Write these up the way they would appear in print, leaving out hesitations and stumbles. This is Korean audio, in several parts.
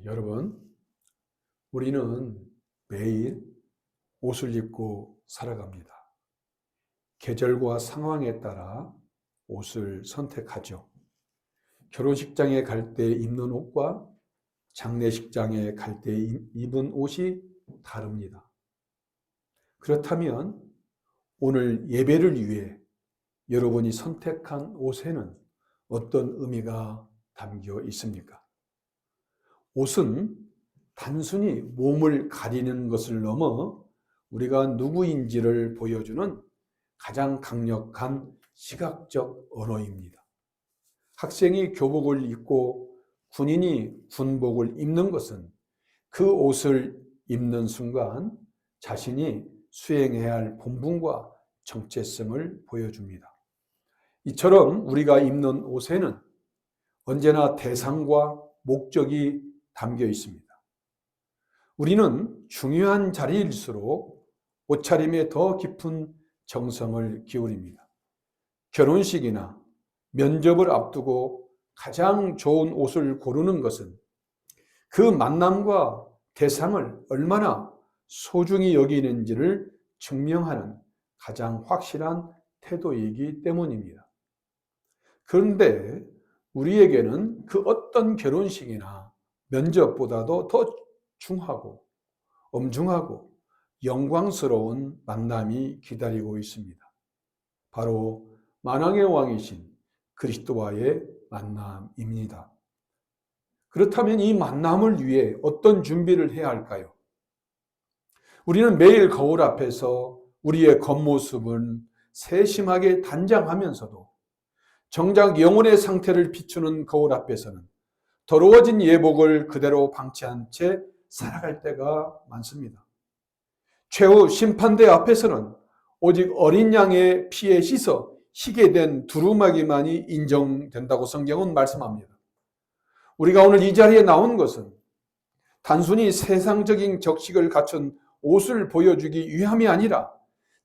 여러분, 우리는 매일 옷을 입고 살아갑니다. 계절과 상황에 따라 옷을 선택하죠. 결혼식장에 갈 때 입는 옷과 장례식장에 갈 때 입은 옷이 다릅니다. 그렇다면 오늘 예배를 위해 여러분이 선택한 옷에는 어떤 의미가 담겨 있습니까? 옷은 단순히 몸을 가리는 것을 넘어 우리가 누구인지를 보여주는 가장 강력한 시각적 언어입니다. 학생이 교복을 입고 군인이 군복을 입는 것은 그 옷을 입는 순간 자신이 수행해야 할 본분과 정체성을 보여줍니다. 이처럼 우리가 입는 옷에는 언제나 대상과 목적이 담겨 있습니다. 우리는 중요한 자리일수록 옷차림에 더 깊은 정성을 기울입니다. 결혼식이나 면접을 앞두고 가장 좋은 옷을 고르는 것은 그 만남과 대상을 얼마나 소중히 여기는지를 증명하는 가장 확실한 태도이기 때문입니다. 그런데 우리에게는 그 어떤 결혼식이나 면접보다도 더 중하고 엄중하고 영광스러운 만남이 기다리고 있습니다. 바로 만왕의 왕이신 그리스도와의 만남입니다. 그렇다면 이 만남을 위해 어떤 준비를 해야 할까요? 우리는 매일 거울 앞에서 우리의 겉모습은 세심하게 단장하면서도 정작 영혼의 상태를 비추는 거울 앞에서는 더러워진 예복을 그대로 방치한 채 살아갈 때가 많습니다. 최후 심판대 앞에서는 오직 어린 양의 피에 씻어 희게 된 두루마기만이 인정된다고 성경은 말씀합니다. 우리가 오늘 이 자리에 나온 것은 단순히 세상적인 격식을 갖춘 옷을 보여주기 위함이 아니라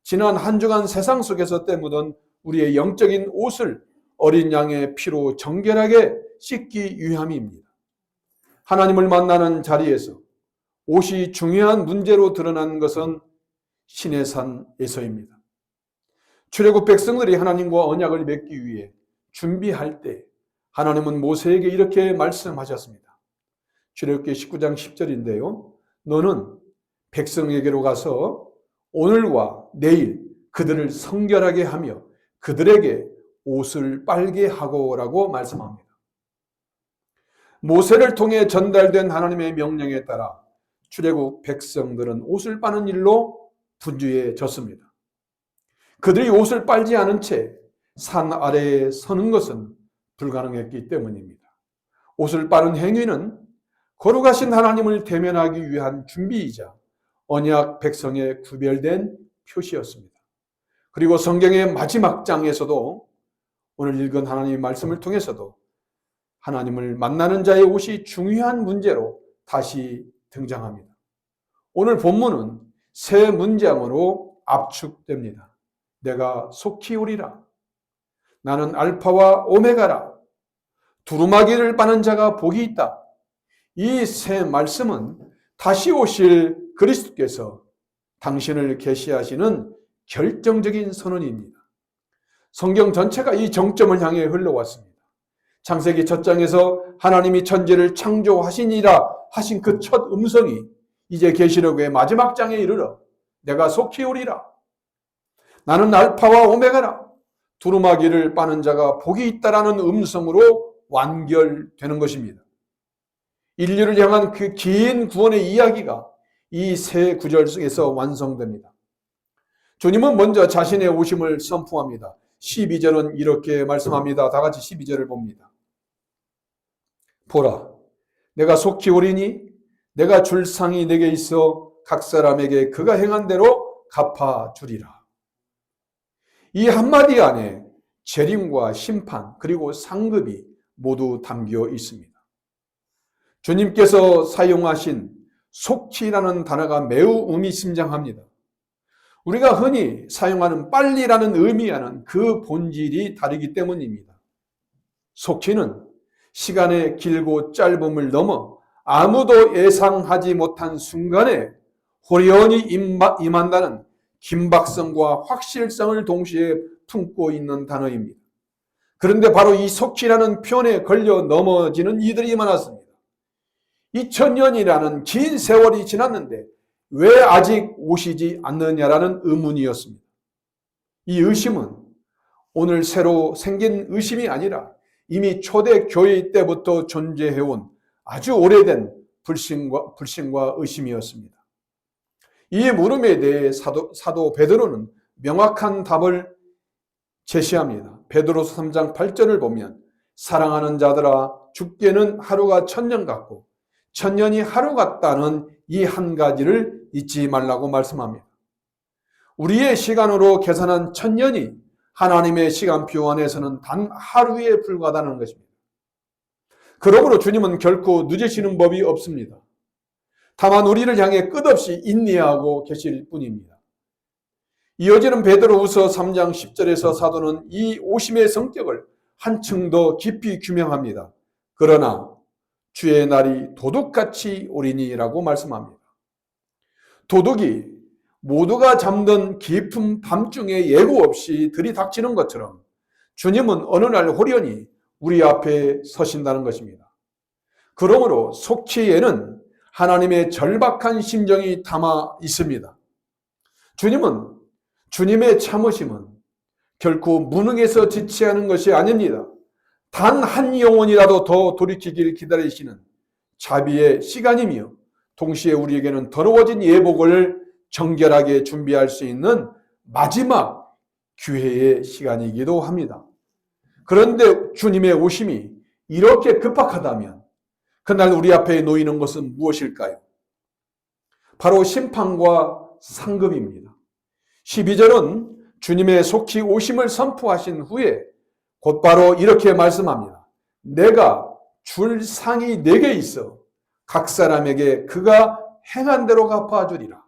지난 한 주간 세상 속에서 때묻은 우리의 영적인 옷을 어린 양의 피로 정결하게 씻기 위함입니다. 하나님을 만나는 자리에서 옷이 중요한 문제로 드러난 것은 시내산에서입니다. 출애굽 백성들이 하나님과 언약을 맺기 위해 준비할 때 하나님은 모세에게 이렇게 말씀하셨습니다. 출애굽기 19장 10절인데요. 너는 백성에게로 가서 오늘과 내일 그들을 성결하게 하며 그들에게 옷을 빨게 하고라고 말씀합니다. 모세를 통해 전달된 하나님의 명령에 따라 출애굽 백성들은 옷을 빠는 일로 분주해졌습니다. 그들이 옷을 빨지 않은 채 산 아래에 서는 것은 불가능했기 때문입니다. 옷을 빠는 행위는 거룩하신 하나님을 대면하기 위한 준비이자 언약 백성의 구별된 표시였습니다. 그리고 성경의 마지막 장에서도 오늘 읽은 하나님의 말씀을 통해서도 하나님을 만나는 자의 옷이 중요한 문제로 다시 등장합니다. 오늘 본문은 세 문장으로 압축됩니다. 내가 속히 오리라. 나는 알파와 오메가라. 두루마기를 빠는 자가 복이 있다. 이 세 말씀은 다시 오실 그리스도께서 당신을 계시하시는 결정적인 선언입니다. 성경 전체가 이 정점을 향해 흘러왔습니다. 창세기 첫 장에서 하나님이 천지를 창조하시니라 하신 그 첫 음성이 이제 계시록의 마지막 장에 이르러 내가 속히 오리라. 나는 알파와 오메가라. 두루마기를 빠는 자가 복이 있다라는 음성으로 완결되는 것입니다. 인류를 향한 그 긴 구원의 이야기가 이 세 구절 속에서 완성됩니다. 주님은 먼저 자신의 오심을 선포합니다. 12절은 이렇게 말씀합니다. 다 같이 12절을 봅니다. 보라, 내가 속히 오리니 내가 줄 상이 내게 있어 각 사람에게 그가 행한 대로 갚아주리라. 이 한마디 안에 재림과 심판 그리고 상급이 모두 담겨 있습니다. 주님께서 사용하신 속히라는 단어가 매우 의미심장합니다. 우리가 흔히 사용하는 빨리라는 의미와는 그 본질이 다르기 때문입니다. 속히는 시간의 길고 짧음을 넘어 아무도 예상하지 못한 순간에 호련히 임한다는 긴박성과 확실성을 동시에 품고 있는 단어입니다. 그런데 바로 이 속히라는 표현에 걸려 넘어지는 이들이 많았습니다. 2000년이라는 긴 세월이 지났는데 왜 아직 오시지 않느냐라는 의문이었습니다. 이 의심은 오늘 새로 생긴 의심이 아니라 이미 초대 교회 때부터 존재해온 아주 오래된 불신과 의심이었습니다. 이 물음에 대해 사도 베드로는 명확한 답을 제시합니다. 베드로서 3장 8절을 보면 사랑하는 자들아 죽게는 하루가 1000년 같고 1000년이 하루 같다는 이 한 가지를 잊지 말라고 말씀합니다. 우리의 시간으로 계산한 1000년이 하나님의 시간표 안에서는 단 하루에 불과하다는 것입니다. 그러므로 주님은 결코 늦으시는 법이 없습니다. 다만 우리를 향해 끝없이 인내하고 계실 뿐입니다. 이어지는 베드로후서 3장 10절에서 사도는 이 오심의 성격을 한층 더 깊이 규명합니다. 그러나 주의 날이 도둑같이 오리니라고 말씀합니다. 도둑이 모두가 잠든 깊은 밤중에 예고 없이 들이닥치는 것처럼 주님은 어느 날 호련히 우리 앞에 서신다는 것입니다. 그러므로 속히에는 하나님의 절박한 심정이 담아 있습니다. 주님의 참으심은 결코 무능해서 지체하는 것이 아닙니다. 단 한 영혼이라도 더 돌이키길 기다리시는 자비의 시간이며 동시에 우리에게는 더러워진 예복을 정결하게 준비할 수 있는 마지막 기회의 시간이기도 합니다. 그런데 주님의 오심이 이렇게 급박하다면 그날 우리 앞에 놓이는 것은 무엇일까요? 바로 심판과 상급입니다. 12절은 주님의 속히 오심을 선포하신 후에 곧바로 이렇게 말씀합니다. 내가 줄 상이 내게 있어 각 사람에게 그가 행한 대로 갚아주리라.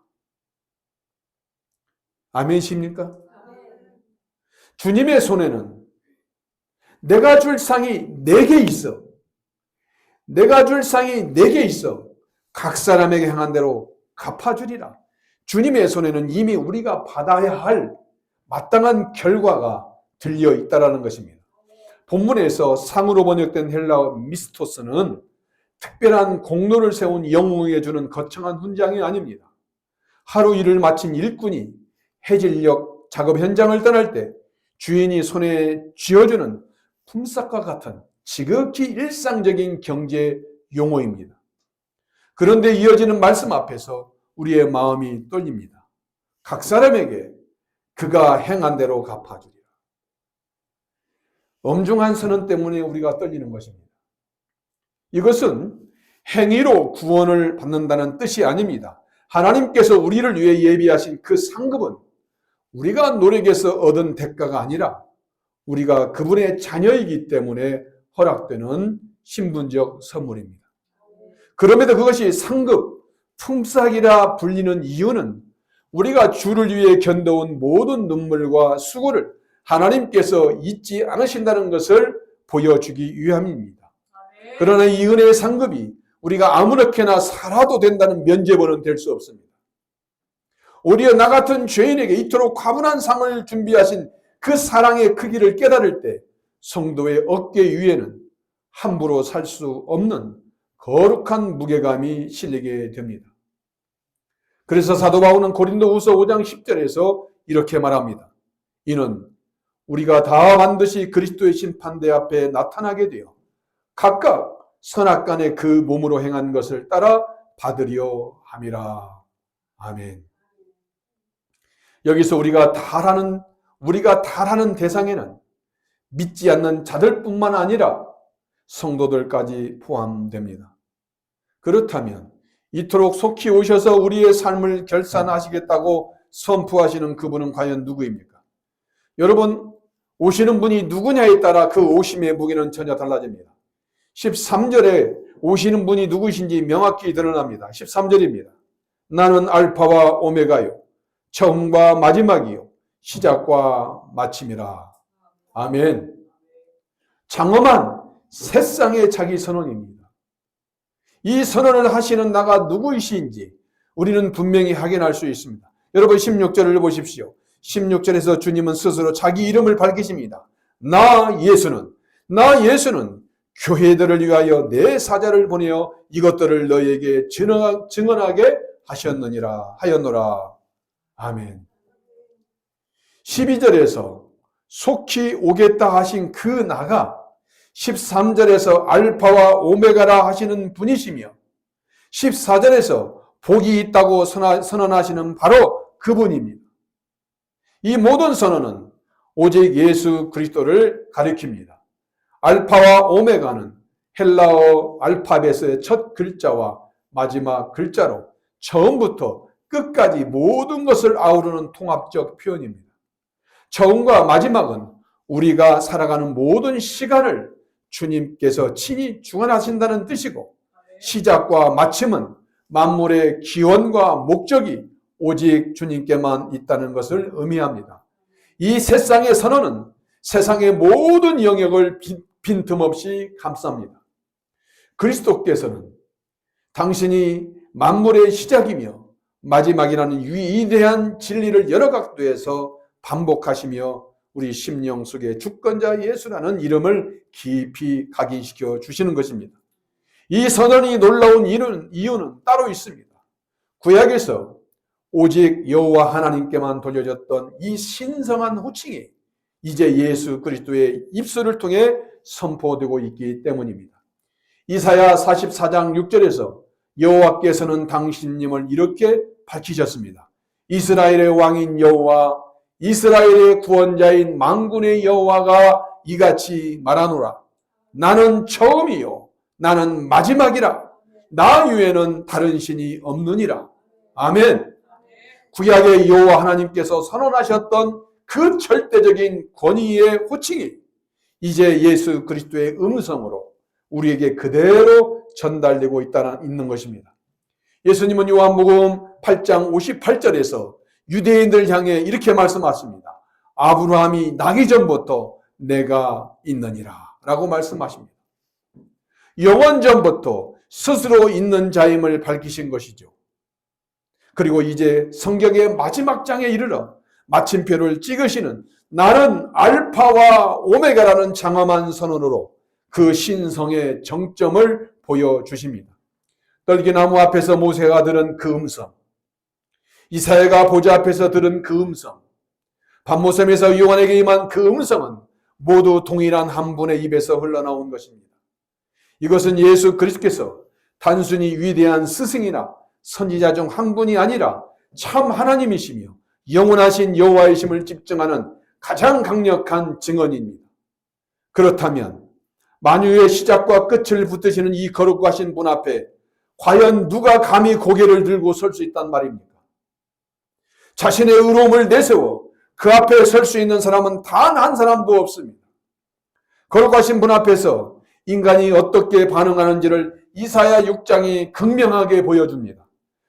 아멘이십니까? 주님의 손에는 내가 줄 상이 내게 있어. 내가 줄 상이 내게 있어. 각 사람에게 행한 대로 갚아주리라. 주님의 손에는 이미 우리가 받아야 할 마땅한 결과가 들려 있다는 것입니다. 본문에서 상으로 번역된 헬라어 미스토스는 특별한 공로를 세운 영웅에게 주는 거창한 훈장이 아닙니다. 하루 일을 마친 일꾼이 해질녘 작업 현장을 떠날 때 주인이 손에 쥐어주는 품삯과 같은 지극히 일상적인 경제 용어입니다. 그런데 이어지는 말씀 앞에서 우리의 마음이 떨립니다. 각 사람에게 그가 행한 대로 갚아주리라. 엄중한 선언 때문에 우리가 떨리는 것입니다. 이것은 행위로 구원을 받는다는 뜻이 아닙니다. 하나님께서 우리를 위해 예비하신 그 상급은 우리가 노력해서 얻은 대가가 아니라 우리가 그분의 자녀이기 때문에 허락되는 신분적 선물입니다. 그럼에도 그것이 상급, 품삯이라 불리는 이유는 우리가 주를 위해 견뎌온 모든 눈물과 수고를 하나님께서 잊지 않으신다는 것을 보여주기 위함입니다. 그러나 이 은혜의 상급이 우리가 아무렇게나 살아도 된다는 면죄부는 될 수 없습니다. 오히려 나 같은 죄인에게 이토록 과분한 상을 준비하신 그 사랑의 크기를 깨달을 때 성도의 어깨 위에는 함부로 살 수 없는 거룩한 무게감이 실리게 됩니다. 그래서 사도 바울은 고린도후서 5장 10절에서 이렇게 말합니다. 이는 우리가 다 반드시 그리스도의 심판대 앞에 나타나게 되어 각각 선악간에 그 몸으로 행한 것을 따라 받으려 함이라. 아멘. 여기서 우리가 다라는 대상에는 믿지 않는 자들뿐만 아니라 성도들까지 포함됩니다. 그렇다면 이토록 속히 오셔서 우리의 삶을 결산하시겠다고 선포하시는 그분은 과연 누구입니까? 여러분, 오시는 분이 누구냐에 따라 그 오심의 무게는 전혀 달라집니다. 13절에 오시는 분이 누구신지 명확히 드러납니다. 13절입니다. 나는 알파와 오메가요 처음과 마지막이요 시작과 마침이라. 아멘. 장엄한 새상의 자기 선언입니다. 이 선언을 하시는 나가 누구이신지 우리는 분명히 확인할 수 있습니다. 여러분 16절을 보십시오. 16절에서 주님은 스스로 자기 이름을 밝히십니다. 나 예수는 교회들을 위하여 내 사자를 보내어 이것들을 너희에게 증언하게 하였노라. 아멘. 12절에서 속히 오겠다 하신 그 나가 13절에서 알파와 오메가라 하시는 분이시며 14절에서 복이 있다고 선언하시는 바로 그분입니다. 이 모든 선언은 오직 예수 그리스도를 가리킵니다. 알파와 오메가는 헬라어 알파벳의 첫 글자와 마지막 글자로 처음부터 끝까지 모든 것을 아우르는 통합적 표현입니다. 처음과 마지막은 우리가 살아가는 모든 시간을 주님께서 친히 주관하신다는 뜻이고, 시작과 마침은 만물의 기원과 목적이 오직 주님께만 있다는 것을 의미합니다. 이 세상의 선언은 세상의 모든 영역을 빈틈없이 감쌉니다. 그리스도께서는 당신이 만물의 시작이며 마지막이라는 위대한 진리를 여러 각도에서 반복하시며 우리 심령 속에 주권자 예수라는 이름을 깊이 각인시켜 주시는 것입니다. 이 선언이 놀라운 이유는 따로 있습니다. 구약에서 오직 여호와 하나님께만 돌려졌던 이 신성한 호칭이 이제 예수 그리스도의 입술을 통해 선포되고 있기 때문입니다. 이사야 44장 6절에서 여호와께서는 당신님을 이렇게 밝히셨습니다. 이스라엘의 왕인 여호와, 이스라엘의 구원자인 만군의 여호와가 이같이 말하노라. 나는 처음이요 나는 마지막이라. 나 외에는 다른 신이 없느니라. 아멘. 구약의 여호와 하나님께서 선언하셨던 그 절대적인 권위의 호칭이 이제 예수 그리스도의 음성으로 우리에게 그대로 전달되고 있는 것입니다. 예수님은 요한복음 8장 58절에서 유대인들 향해 이렇게 말씀하십니다. 아브라함이 나기 전부터 내가 있느니라 라고 말씀하십니다. 영원 전부터 스스로 있는 자임을 밝히신 것이죠. 그리고 이제 성경의 마지막 장에 이르러 마침표를 찍으시는 나는 알파와 오메가라는 장엄한 선언으로 그 신성의 정점을 보여주십니다. 떨기나무 앞에서 모세가 들은 그 음성, 이사야가 보좌 앞에서 들은 그 음성, 밤모섬에서 요한에게 임한 그 음성은 모두 동일한 한 분의 입에서 흘러나온 것입니다. 이것은 예수 그리스도께서 단순히 위대한 스승이나 선지자 중 한 분이 아니라 참 하나님이시며 영원하신 여호와이심을 집증하는 가장 강력한 증언입니다. 그렇다면 만유의 시작과 끝을 붙드시는 이 거룩하신 분 앞에 과연 누가 감히 고개를 들고 설 수 있단 말입니까? 자신의 의로움을 내세워 그 앞에 설 수 있는 사람은 단 한 사람도 없습니다. 거룩하신 분 앞에서 인간이 어떻게 반응하는지를 이사야 6장이 극명하게 보여줍니다.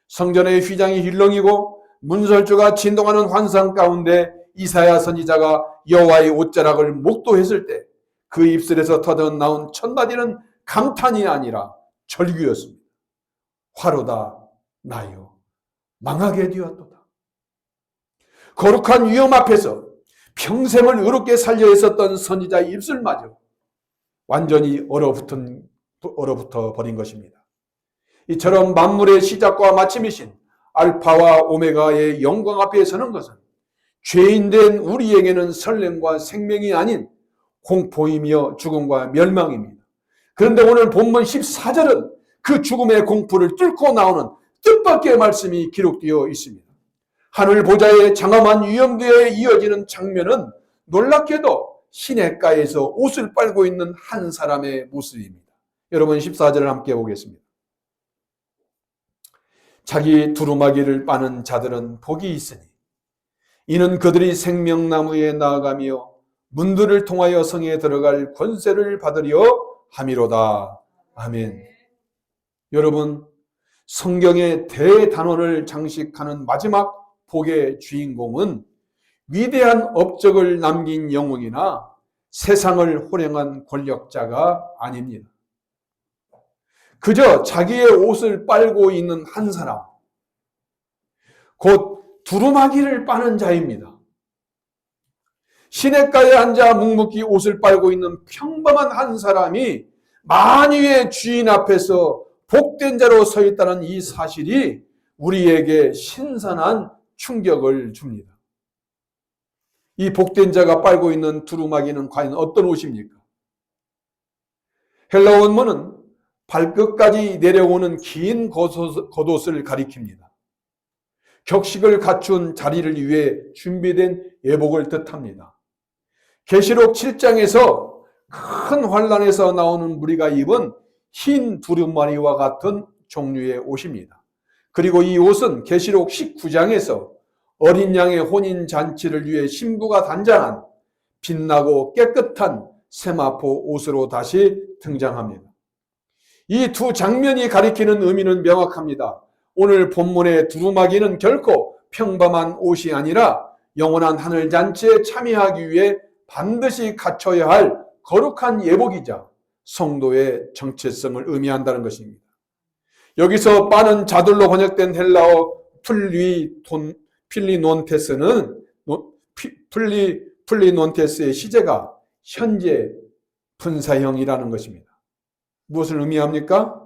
성전의 휘장이 힐렁이고 문설주가 진동하는 환상 가운데 이사야 선지자가 여호와의 옷자락을 목도했을 때 그 입술에서 터져나온 첫 마디는 감탄이 아니라 절규였습니다. 화로다 나요 망하게 되었도다. 거룩한 위엄 앞에서 평생을 의롭게 살려 있었던 선지자의 입술마저 완전히 얼어붙어 버린 것입니다. 이처럼 만물의 시작과 마침이신 알파와 오메가의 영광 앞에 서는 것은 죄인된 우리에게는 설렘과 생명이 아닌 공포이며 죽음과 멸망입니다. 그런데 오늘 본문 14절은 그 죽음의 공포를 뚫고 나오는 뜻밖의 말씀이 기록되어 있습니다. 하늘 보좌의 장엄한 위엄대에 이어지는 장면은 놀랍게도 시냇가에서 옷을 빨고 있는 한 사람의 모습입니다. 여러분 14절을 함께 보겠습니다. 자기 두루마기를 빠는 자들은 복이 있으니 이는 그들이 생명나무에 나아가며 문들을 통하여 성에 들어갈 권세를 받으려 함이로다. 아멘. 여러분, 성경의 대단원을 장식하는 마지막 복의 주인공은 위대한 업적을 남긴 영웅이나 세상을 호령한 권력자가 아닙니다. 그저 자기의 옷을 빨고 있는 한 사람, 곧 두루마기를 빠는 자입니다. 시냇가에 앉아 묵묵히 옷을 빨고 있는 평범한 한 사람이 만유의 주인 앞에서 복된 자로 서 있다는 이 사실이 우리에게 신선한 충격을 줍니다. 이 복된 자가 빨고 있는 두루마기는 과연 어떤 옷입니까? 헬라 원문은 발끝까지 내려오는 긴 겉옷을 가리킵니다. 격식을 갖춘 자리를 위해 준비된 예복을 뜻합니다. 계시록 7장에서 큰 환란에서 나오는 무리가 입은 흰 두루마리와 같은 종류의 옷입니다. 그리고 이 옷은 계시록 19장에서 어린 양의 혼인 잔치를 위해 신부가 단장한 빛나고 깨끗한 세마포 옷으로 다시 등장합니다. 이 두 장면이 가리키는 의미는 명확합니다. 오늘 본문의 두루마기는 결코 평범한 옷이 아니라 영원한 하늘 잔치에 참여하기 위해 반드시 갖춰야 할 거룩한 예복이자 성도의 정체성을 의미한다는 것입니다. 여기서 빠는 자들로 번역된 헬라어 플리논테스의 시제가 현재 분사형이라는 것입니다. 무엇을 의미합니까?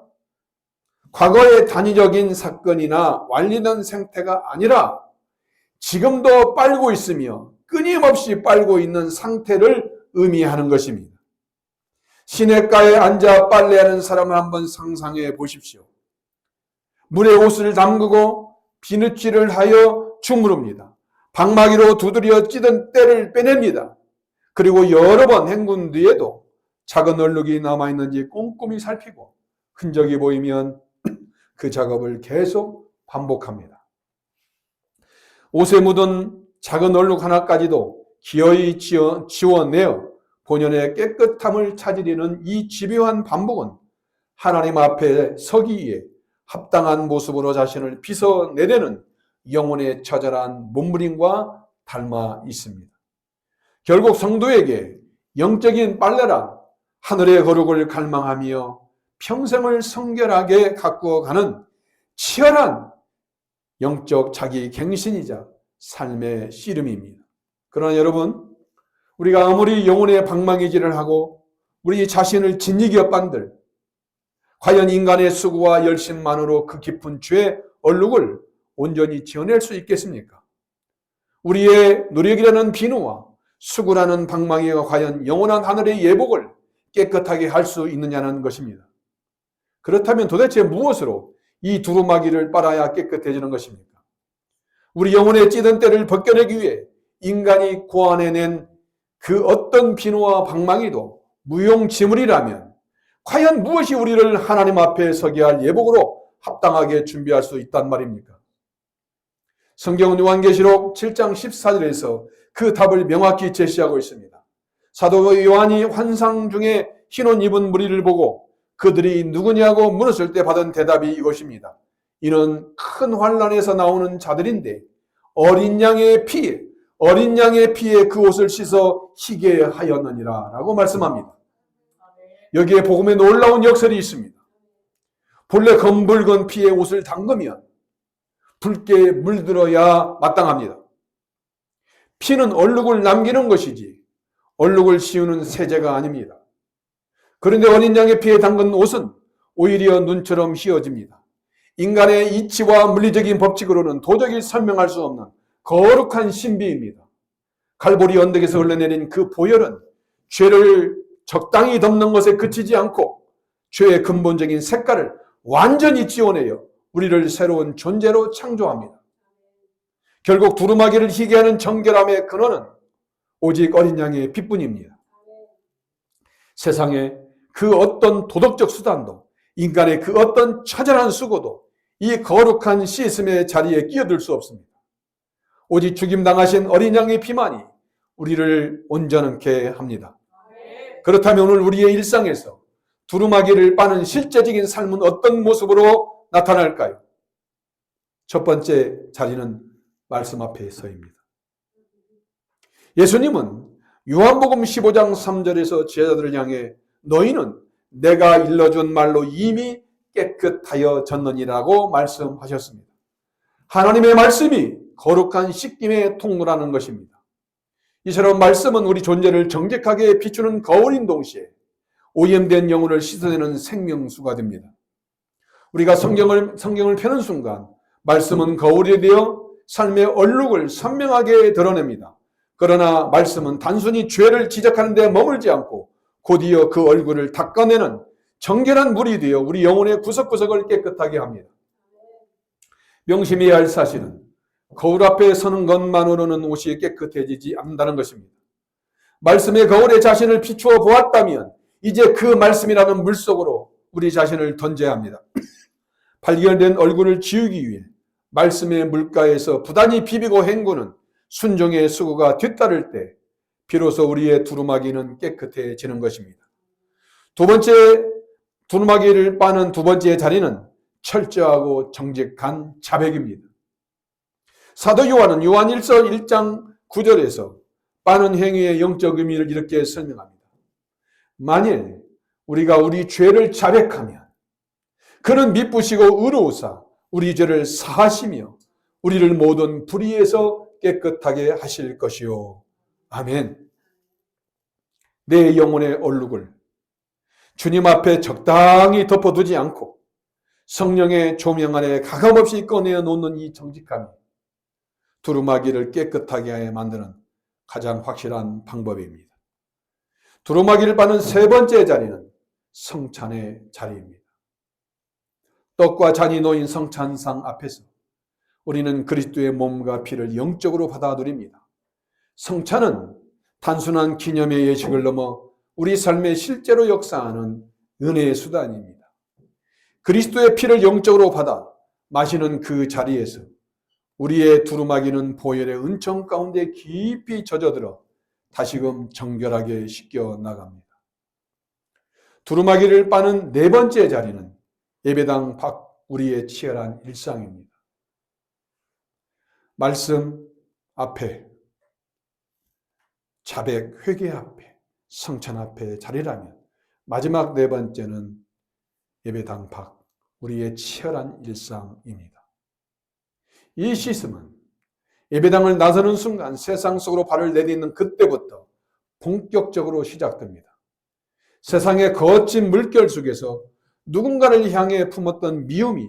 과거의 단위적인 사건이나 완료된 상태가 아니라 지금도 빨고 있으며 끊임없이 빨고 있는 상태를 의미하는 것입니다. 시냇가에 앉아 빨래하는 사람을 한번 상상해 보십시오. 물에 옷을 담그고 비누칠을 하여 주무릅니다. 방망이로 두드려 찌든 때를 빼냅니다. 그리고 여러 번 헹군 뒤에도 작은 얼룩이 남아있는지 꼼꼼히 살피고 흔적이 보이면 그 작업을 계속 반복합니다. 옷에 묻은 작은 얼룩 하나까지도 기어이 지워내어 본연의 깨끗함을 찾으려는 이 집요한 반복은 하나님 앞에 서기 위해 합당한 모습으로 자신을 빗어내려는 영혼의 처절한 몸부림과 닮아 있습니다. 결국 성도에게 영적인 빨래란 하늘의 거룩을 갈망하며 평생을 성결하게 가꾸어가는 치열한 영적 자기 갱신이자 삶의 씨름입니다. 그러나 여러분, 우리가 아무리 영혼의 방망이질을 하고 우리 자신을 진리기업 반들 과연 인간의 수고와 열심만으로 그 깊은 죄의 얼룩을 온전히 지어낼 수 있겠습니까? 우리의 노력이라는 비누와 수고라는 방망이가 과연 영원한 하늘의 예복을 깨끗하게 할 수 있느냐는 것입니다. 그렇다면 도대체 무엇으로 이 두루마기를 빨아야 깨끗해지는 것입니까? 우리 영혼의 찌든 때를 벗겨내기 위해 인간이 고안해낸 그 어떤 비누와 방망이도 무용지물이라면 과연 무엇이 우리를 하나님 앞에 서게 할 예복으로 합당하게 준비할 수 있단 말입니까? 성경은 요한계시록 7장 14절에서 그 답을 명확히 제시하고 있습니다. 사도 요한이 환상 중에 흰옷 입은 무리를 보고 그들이 누구냐고 물었을 때 받은 대답이 이것입니다. 이는 큰 환란에서 나오는 자들인데 어린 양의 피에 그 옷을 씻어 희게 하였느니라 라고 말씀합니다. 여기에 복음의 놀라운 역설이 있습니다. 본래 검붉은 피에 옷을 담그면 붉게 물들어야 마땅합니다. 피는 얼룩을 남기는 것이지 얼룩을 씌우는 세제가 아닙니다. 그런데 어린 양의 피에 담근 옷은 오히려 눈처럼 휘어집니다. 인간의 이치와 물리적인 법칙으로는 도저히 설명할 수 없는 거룩한 신비입니다. 갈보리 언덕에서 흘러내린 그 보혈은 죄를 적당히 덮는 것에 그치지 않고 죄의 근본적인 색깔을 완전히 지워내어 우리를 새로운 존재로 창조합니다. 결국 두루마기를 희게 하는 정결함의 근원은 오직 어린 양의 피뿐입니다. 세상에 그 어떤 도덕적 수단도 인간의 그 어떤 처절한 수고도 이 거룩한 씻음의 자리에 끼어들 수 없습니다. 오직 죽임당하신 어린 양의 피만이 우리를 온전케 합니다. 그렇다면 오늘 우리의 일상에서 두루마기를 빠는 실제적인 삶은 어떤 모습으로 나타날까요? 첫 번째 자리는 말씀 앞에 서입니다. 예수님은 요한복음 15장 3절에서 제자들을 향해 너희는 내가 일러준 말로 이미 깨끗하여 졌느니라고 말씀하셨습니다. 하나님의 말씀이 거룩한 씻김의 통로라는 것입니다. 이처럼 말씀은 우리 존재를 정직하게 비추는 거울인 동시에 오염된 영혼을 씻어내는 생명수가 됩니다. 우리가 성경을 펴는 순간 말씀은 거울이 되어 삶의 얼룩을 선명하게 드러냅니다. 그러나 말씀은 단순히 죄를 지적하는 데 머물지 않고 곧이어 그 얼굴을 닦아내는 정결한 물이 되어 우리 영혼의 구석구석을 깨끗하게 합니다. 명심해야 할 사실은 거울 앞에 서는 것만으로는 옷이 깨끗해지지 않는다는 것입니다. 말씀의 거울에 자신을 비추어 보았다면 이제 그 말씀이라는 물속으로 우리 자신을 던져야 합니다. 발견된 얼굴을 지우기 위해 말씀의 물가에서 부단히 비비고 헹구는 순종의 수고가 뒤따를 때 비로소 우리의 두루마기는 깨끗해지는 것입니다. 두 번째, 두루마기를 빠는 두 번째 자리는 철저하고 정직한 자백입니다. 사도 요한은 요한 1서 1장 9절에서 빠는 행위의 영적 의미를 이렇게 설명합니다. 만일 우리가 우리 죄를 자백하면 그는 미쁘시고 의로우사 우리 죄를 사하시며 우리를 모든 불의에서 깨끗하게 하실 것이요. 아멘. 내 영혼의 얼룩을 주님 앞에 적당히 덮어두지 않고 성령의 조명 아래 가감없이 꺼내어 놓는 이 정직함이 두루마기를 깨끗하게 만드는 가장 확실한 방법입니다. 두루마기를 빠는 세 번째 자리는 성찬의 자리입니다. 떡과 잔이 놓인 성찬상 앞에서 우리는 그리스도의 몸과 피를 영적으로 받아들입니다. 성찬은 단순한 기념의 예식을 넘어 우리 삶에 실제로 역사하는 은혜의 수단입니다. 그리스도의 피를 영적으로 받아 마시는 그 자리에서 우리의 두루마기는 보혈의 은총 가운데 깊이 젖어들어 다시금 정결하게 씻겨 나갑니다. 두루마기를 빠는 네 번째 자리는 예배당 밖 우리의 치열한 일상입니다. 말씀 앞에, 자백, 회개 앞에, 성찬 앞에 자리라면 마지막 네 번째는 예배당 밖 우리의 치열한 일상입니다. 이 시스템은 예배당을 나서는 순간 세상 속으로 발을 내딛는 그때부터 본격적으로 시작됩니다. 세상의 거친 물결 속에서 누군가를 향해 품었던 미움이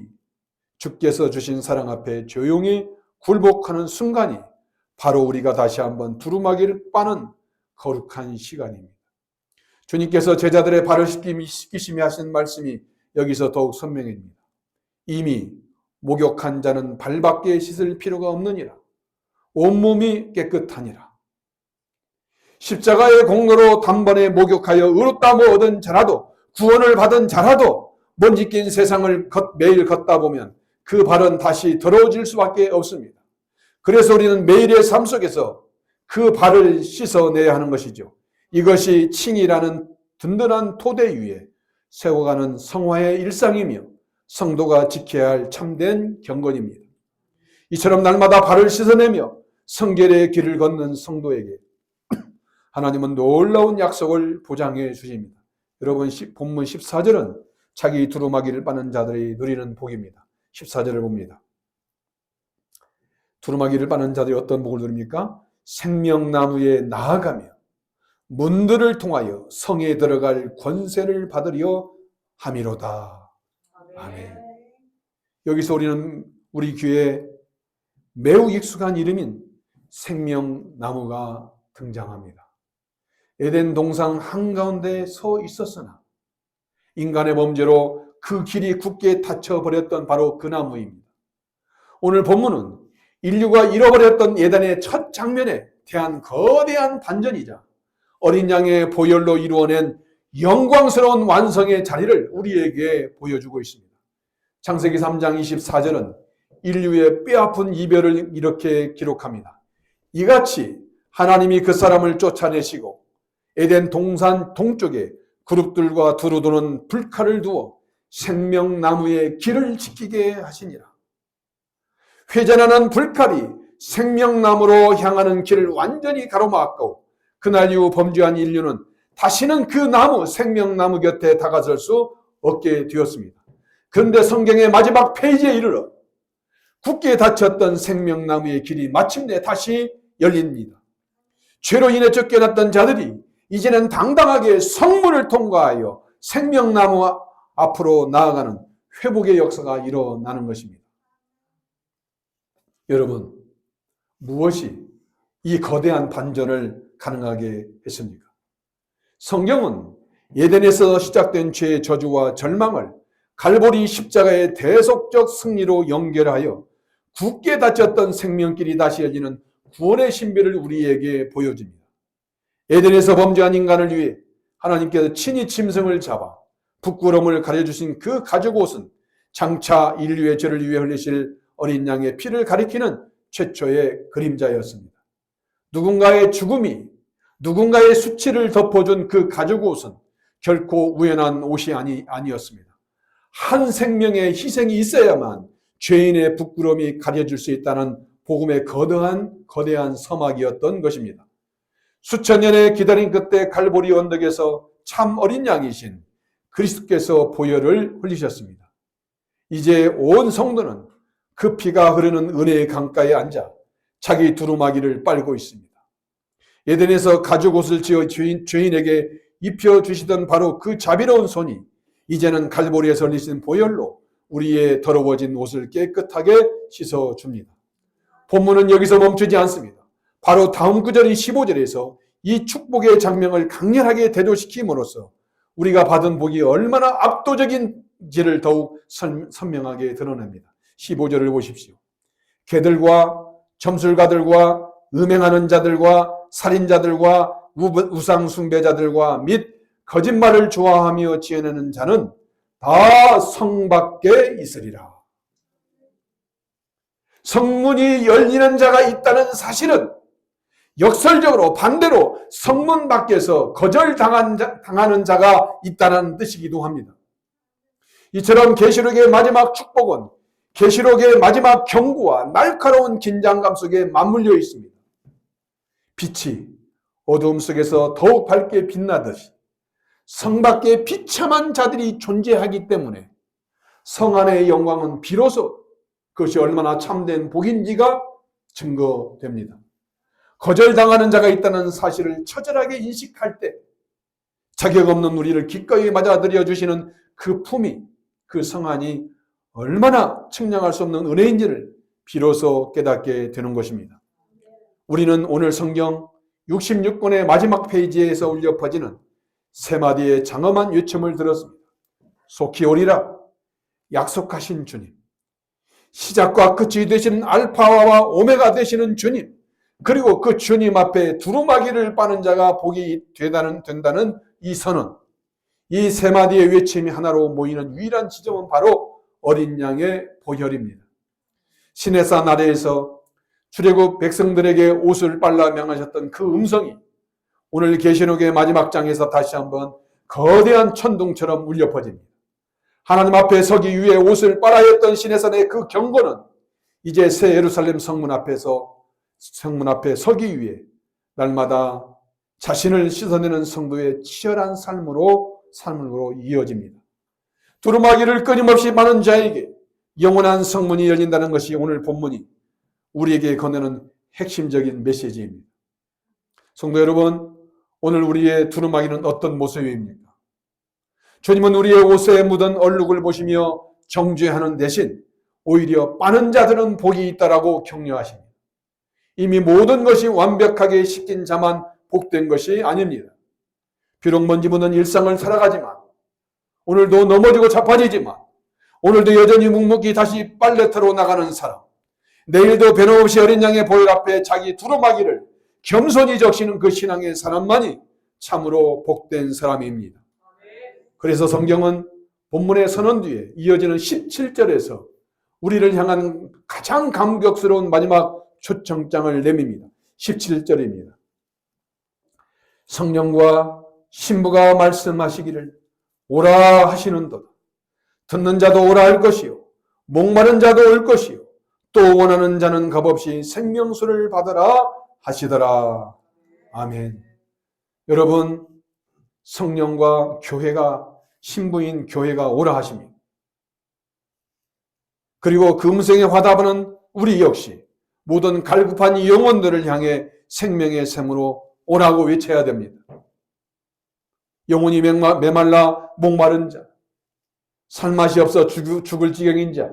주께서 주신 사랑 앞에 조용히 굴복하는 순간이 바로 우리가 다시 한번 두루마기를 빠는 거룩한 시간입니다. 주님께서 제자들의 발을 씻기시며 하신 말씀이 여기서 더욱 선명해집니다. 이미 목욕한 자는 발밖에 씻을 필요가 없느니라. 온몸이 깨끗하니라. 십자가의 공로로 단번에 목욕하여 의롭다고 얻은 자라도, 구원을 받은 자라도 먼지 낀 세상을 매일 걷다 보면 그 발은 다시 더러워질 수밖에 없습니다. 그래서 우리는 매일의 삶 속에서 그 발을 씻어내야 하는 것이죠. 이것이 칭이라는 든든한 토대 위에 세워가는 성화의 일상이며 성도가 지켜야 할 참된 경건입니다. 이처럼 날마다 발을 씻어내며 성결의 길을 걷는 성도에게 하나님은 놀라운 약속을 보장해 주십니다. 여러분, 본문 14절은 자기 두루마기를 빠는 자들이 누리는 복입니다. 14절을 봅니다. 두루마기를 빠는 자들이 어떤 복을 누립니까? 생명나무에 나아가며 문들을 통하여 성에 들어갈 권세를 받으려 함이로다. 아멘. 여기서 우리는 우리 귀에 매우 익숙한 이름인 생명나무가 등장합니다. 에덴 동산 한가운데 서 있었으나 인간의 범죄로 그 길이 굳게 닫혀버렸던 바로 그 나무입니다. 오늘 본문은 인류가 잃어버렸던 예단의 첫 장면에 대한 거대한 반전이자 어린 양의 보혈로 이루어낸 영광스러운 완성의 자리를 우리에게 보여주고 있습니다. 창세기 3장 24절은 인류의 뼈아픈 이별을 이렇게 기록합니다. 이같이 하나님이 그 사람을 쫓아내시고 에덴 동산 동쪽에 그룹들과 두루두는 불칼을 두어 생명나무의 길을 지키게 하시니라. 회전하는 불칼이 생명나무로 향하는 길을 완전히 가로막고 그날 이후 범죄한 인류는 다시는 그 나무, 생명나무 곁에 다가설 수 없게 되었습니다. 그런데 성경의 마지막 페이지에 이르러 굳게 닫혔던 생명나무의 길이 마침내 다시 열립니다. 죄로 인해 쫓겨났던 자들이 이제는 당당하게 성문을 통과하여 생명나무 앞으로 나아가는 회복의 역사가 일어나는 것입니다. 여러분, 무엇이 이 거대한 반전을 가능하게 했습니까? 성경은 에덴에서 시작된 죄의 저주와 절망을 갈보리 십자가의 대속적 승리로 연결하여 굳게 닫혔던 생명길이 다시 열리는 구원의 신비를 우리에게 보여줍니다. 에덴에서 범죄한 인간을 위해 하나님께서 친히 짐승을 잡아 부끄러움을 가려주신 그 가죽옷은 장차 인류의 죄를 위해 흘리실 어린 양의 피를 가리키는 최초의 그림자였습니다. 누군가의 죽음이 누군가의 수치를 덮어준 그 가죽옷은 결코 우연한 옷이 아니었습니다. 한 생명의 희생이 있어야만 죄인의 부끄러움이 가려질 수 있다는 복음의 거대한 서막이었던 것입니다. 수천 년의 기다림 끝에 갈보리 언덕에서 참 어린 양이신 그리스도께서 보혈을 흘리셨습니다. 이제 온 성도는 그 피가 흐르는 은혜의 강가에 앉아 자기 두루마기를 빨고 있습니다. 에덴에서 가죽옷을 지어 죄인에게 입혀주시던 바로 그 자비로운 손이 이제는 갈보리에서 흘리신 보혈로 우리의 더러워진 옷을 깨끗하게 씻어줍니다. 본문은 여기서 멈추지 않습니다. 바로 다음 구절인 15절에서 이 축복의 장면을 강렬하게 대조시킴으로써 우리가 받은 복이 얼마나 압도적인지를 더욱 선명하게 드러냅니다. 15절을 보십시오. 개들과 점술가들과 음행하는 자들과 살인자들과 우상 숭배자들과 및 거짓말을 좋아하며 지어내는 자는 다 성 밖에 있으리라. 성문이 열리는 자가 있다는 사실은 역설적으로 반대로 성문 밖에서 거절당하는 자가 있다는 뜻이기도 합니다. 이처럼 계시록의 마지막 축복은 계시록의 마지막 경고와 날카로운 긴장감 속에 맞물려 있습니다. 빛이 어두움 속에서 더욱 밝게 빛나듯이 성 밖에 비참한 자들이 존재하기 때문에 성 안의 영광은 비로소 그것이 얼마나 참된 복인지가 증거됩니다. 거절당하는 자가 있다는 사실을 처절하게 인식할 때 자격 없는 우리를 기꺼이 맞아들여 주시는 그 품이, 그 성안이 얼마나 측량할 수 없는 은혜인지를 비로소 깨닫게 되는 것입니다. 우리는 오늘 성경 66권의 마지막 페이지에서 울려 퍼지는 세 마디의 장엄한 요청을 들었습니다. 속히 오리라. 약속하신 주님, 시작과 끝이 되시는 알파와 오메가 되시는 주님, 그리고 그 주님 앞에 두루마기를 빠는 자가 복이 된다는 이 선언, 이 세 마디의 외침이 하나로 모이는 유일한 지점은 바로 어린 양의 보혈입니다. 시내산 아래에서 출애굽 백성들에게 옷을 빨라 명하셨던 그 음성이 오늘 계시록의 마지막 장에서 다시 한번 거대한 천둥처럼 울려 퍼집니다. 하나님 앞에 서기 위해 옷을 빨아야 했던 시내산의 그 경고는 이제 새 예루살렘 성문 앞에 서기 위해 날마다 자신을 씻어내는 성도의 치열한 삶으로 이어집니다. 두루마기를 끊임없이 많은 자에게 영원한 성문이 열린다는 것이 오늘 본문이 우리에게 건네는 핵심적인 메시지입니다. 성도 여러분, 오늘 우리의 두루마기는 어떤 모습입니까? 주님은 우리의 옷에 묻은 얼룩을 보시며 정죄하는 대신 오히려 빠는 자들은 복이 있다라고 격려하십니다. 이미 모든 것이 완벽하게 씻긴 자만 복된 것이 아닙니다. 비록 먼지 묻은 일상을 살아가지만, 오늘도 넘어지고 자빠지지만, 오늘도 여전히 묵묵히 다시 빨래터로 나가는 사람, 내일도 변함없이 어린 양의 보혈 앞에 자기 두루마기를 겸손히 적시는 그 신앙의 사람만이 참으로 복된 사람입니다. 그래서 성경은 본문의 선언 뒤에 이어지는 17절에서 우리를 향한 가장 감격스러운 마지막 초청장을 내밉니다. 17절입니다. 성령과 신부가 말씀하시기를 오라 하시는도다. 듣는 자도 오라 할 것이요, 목마른 자도 올 것이요, 또 원하는 자는 값없이 생명수를 받으라 하시더라. 아멘. 여러분, 성령과 교회가, 신부인 교회가 오라 하십니다. 그리고 그 음성에 화답하는 우리 역시 모든 갈급한 영혼들을 향해 생명의 샘으로 오라고 외쳐야 됩니다. 영혼이 메말라 목마른 자, 살맛이 없어 죽을 지경인 자,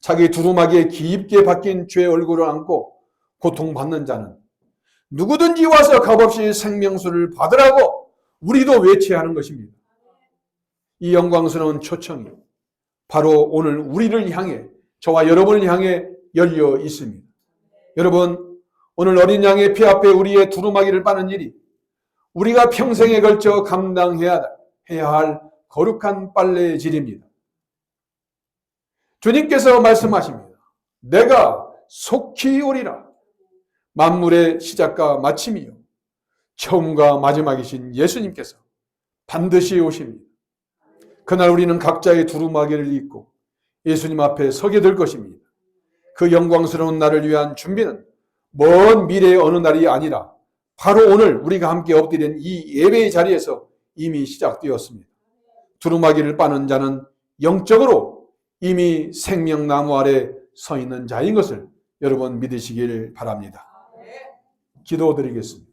자기 두루마기에 깊게 박힌 죄의 얼굴을 안고 고통받는 자는 누구든지 와서 값없이 생명수를 받으라고 우리도 외쳐야 하는 것입니다. 이 영광스러운 초청이 바로 오늘 우리를 향해, 저와 여러분을 향해 열려 있습니다. 여러분, 오늘 어린 양의 피 앞에 우리의 두루마기를 빠는 일이 우리가 평생에 걸쳐 감당해야 할 거룩한 빨래질입니다. 주님께서 말씀하십니다. 내가 속히 오리라. 만물의 시작과 마침이요 처음과 마지막이신 예수님께서 반드시 오십니다. 그날 우리는 각자의 두루마기를 입고 예수님 앞에 서게 될 것입니다. 그 영광스러운 날을 위한 준비는 먼 미래의 어느 날이 아니라 바로 오늘 우리가 함께 엎드린 이 예배의 자리에서 이미 시작되었습니다. 두루마기를 빠는 자는 영적으로 이미 생명나무 아래 서 있는 자인 것을 여러분 믿으시길 바랍니다. 기도드리겠습니다.